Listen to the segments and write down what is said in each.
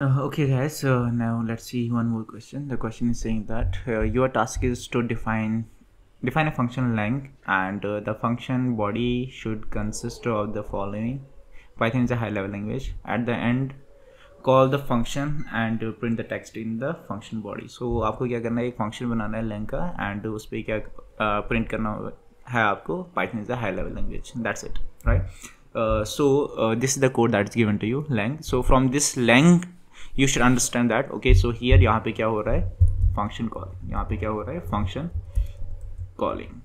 Okay guys, now let's see one more question. The question is saying that your task is to define a function length, and the function body should consist of the following. Python is a high level language. At the end, call the function and print the text in the function body. So आपको क्या करना है, एक function बनाना है length का, and उस पर क्या print करना है आपको. Python is a high level language. That's it, right? This is the code that is given to you, length. So from this length you should understand that okay, so here यहाँ पे क्या हो रहा है, function call. यहाँ पे क्या हो रहा है, function calling,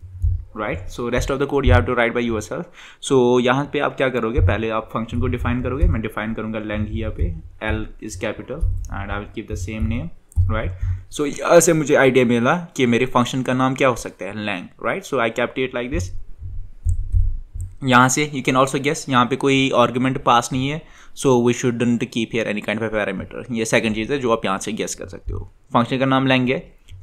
right? So rest of the code you have to write by yourself. So यहाँ पे आप क्या करोगे, पहले आप function को define करोगे. मैं define करूँगा length यहाँ पे, L is capital and I will keep the same name, right? So यहाँ से मुझे idea मिला कि मेरे function का नाम क्या हो सकता है, length, right? So I kept it like this. यहाँ से you can also guess, यहाँ पे कोई आर्गुमेंट पास नहीं है, so we shouldn't keep here any kind of parameter. ये सेकंड चीज़ है जो आप यहाँ से गेस कर सकते हो. फंक्शन का नाम लेंगे,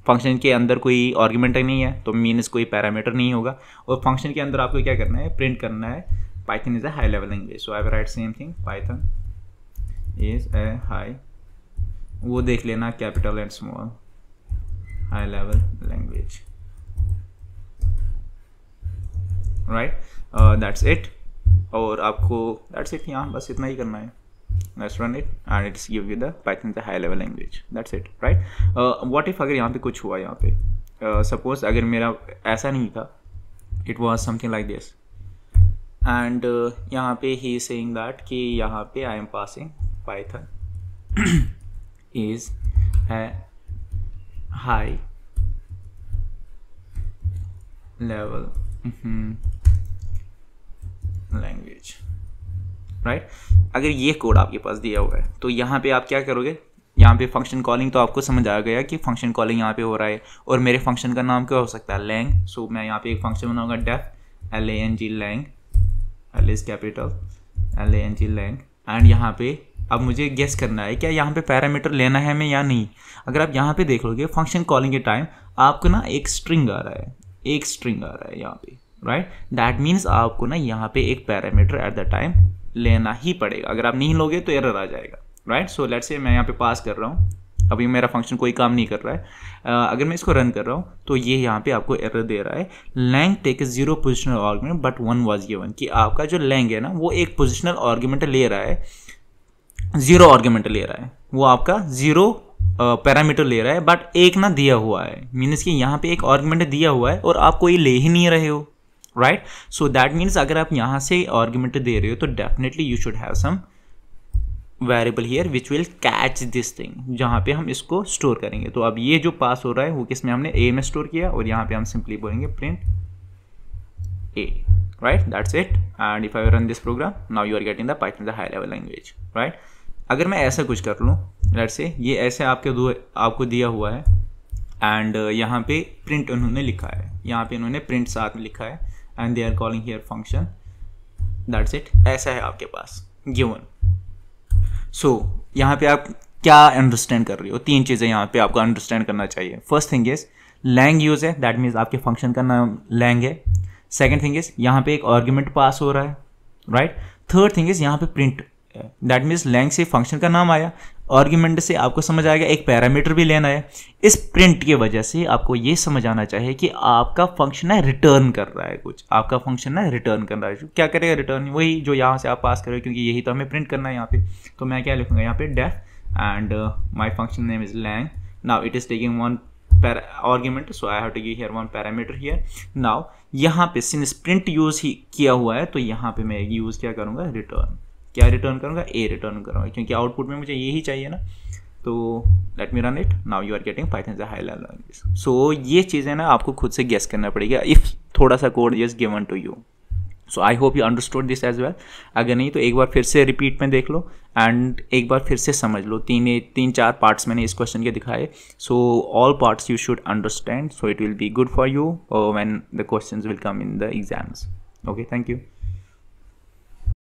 फंक्शन के अंदर कोई आर्गुमेंट नहीं है तो मीन्स कोई पैरामीटर नहीं होगा, और फंक्शन के अंदर आपको क्या करना है, प्रिंट करना है. Python is a high level language, so I will write same thing, Python is a high, वो देख लेना capital and small, high level language, right? That's it. और आपको दैट्स इट, यहाँ बस इतना ही करना है. Let's run it and it's give you the Python the high level language. That's it, right? What if अगर यहाँ पे कुछ हुआ, यहाँ पे सपोज अगर मेरा ऐसा नहीं था, it was something like this, and यहाँ पे ही इज सेइंग दैट कि यहाँ पे I am passing Python is है हाई लेवल लैंग्वेज, राइट? अगर ये कोड आपके पास दिया हुआ है तो यहाँ पे आप क्या करोगे, यहाँ पे फंक्शन कॉलिंग तो आपको समझ आ गया कि फंक्शन कॉलिंग यहाँ पे हो रहा है, और मेरे फंक्शन का नाम क्या हो सकता है, लैंग. सो मैं यहाँ पे एक फंक्शन बनाऊंगा def, LANG lang, L is capital, LANG lang, and यहाँ पे अब मुझे गेस करना है क्या यहाँ पे पैरामीटर लेना है मैं या नहीं. अगर आप यहाँ पे देख लोगे फंक्शन कॉलिंग के टाइम आपको ना एक स्ट्रिंग आ रहा है, यहाँ पे, राइट? दैट मीन्स आपको ना यहाँ पे एक पैरामीटर एट द टाइम लेना ही पड़ेगा. अगर आप नहीं लोगे तो एरर आ जाएगा, राइट? सो लेट्स से मैं यहाँ पे पास कर रहा हूँ, अभी मेरा फंक्शन कोई काम नहीं कर रहा है. अगर मैं इसको रन कर रहा हूँ तो ये यहाँ पे आपको एरर दे रहा है, lang take 0 positional argument but 1 was given, कि आपका जो लैंग है ना वो एक पोजिशनल आर्गुमेंट ले रहा है, 0 आर्गुमेंट ले रहा है, वो आपका 0 पैरामीटर ले रहा है, बट एक ना दिया हुआ है. मीन्स कि यहाँ पे एक आर्गुमेंट दिया हुआ है और आप कोई ले ही नहीं रहे हो, राइट? सो दैट मीन्स अगर आप यहाँ से आर्गुमेंट दे रहे हो तो definitely you should have some variable here which will catch this thing, जहाँ पे हम इसको स्टोर करेंगे. तो अब ये जो पास हो रहा है वो किस में, हमने ए में स्टोर किया, और यहाँ पे हम सिंपली बोलेंगे print A, right? That's it. And if I run this program now you are getting the Python the high level language, right? अगर मैं ऐसा कुछ कर लूँ, लेट्स से ये ऐसे आपको दिया हुआ है, एंड यहाँ पे प्रिंट उन्होंने लिखा है, यहाँ पे इन्होंने प्रिंट साथ में लिखा है, and they are calling here function. That's it. ऐसा है आपके पास गिवन. सो यहाँ पे आप क्या अंडरस्टैंड कर रहे हो, 3 चीज़ें यहाँ पे आपको अंडरस्टैंड करना चाहिए. First thing is lang use है, दैट मीन्स आपके फंक्शन का नाम लैंग है. सेकेंड थिंग इज यहाँ पे एक आर्ग्यूमेंट पास हो रहा है, राइट? थर्ड थिंग इज यहाँ पे प्रिंट, दैट मीन्स लैंग से फंक्शन का नाम आया, आर्ग्यूमेंट से आपको समझ आएगा एक पैरामीटर भी लेना है. इस प्रिंट की वजह से आपको ये समझ आना चाहिए कि आपका फंक्शन है रिटर्न कर रहा है कुछ, आपका फंक्शन है रिटर्न कर रहा है. क्या करेगा रिटर्न, वही जो यहाँ से आप पास करोगे, क्योंकि यही तो हमें प्रिंट करना है यहाँ पे. तो मैं क्या लिखूंगा यहाँ पे, def and my function name is lang. Now it is taking 1 argument, so I have to give here 1 parameter here. Now यहाँ पे सिंस प्रिंट यूज ही किया हुआ है तो यहाँ पे मैं यूज क्या करूँगा, रिटर्न. क्या रिटर्न करूँगा, ए रिटर्न करूँगा, क्योंकि आउटपुट में मुझे यही चाहिए ना. तो let me run it. Now you are getting Python the high level language. So ये चीज़ें ना आपको खुद से गेस करना पड़ेगा इफ़ थोड़ा सा code is given to you. So I hope you understood this as well. अगर नहीं तो एक बार फिर से रिपीट में देख लो एंड एक बार फिर से समझ लो. 3-4 पार्ट्स मैंने इस क्वेश्चन के दिखाए. So all parts you should understand, so it will be good for you when the questions will come in the exams. Okay, thank you.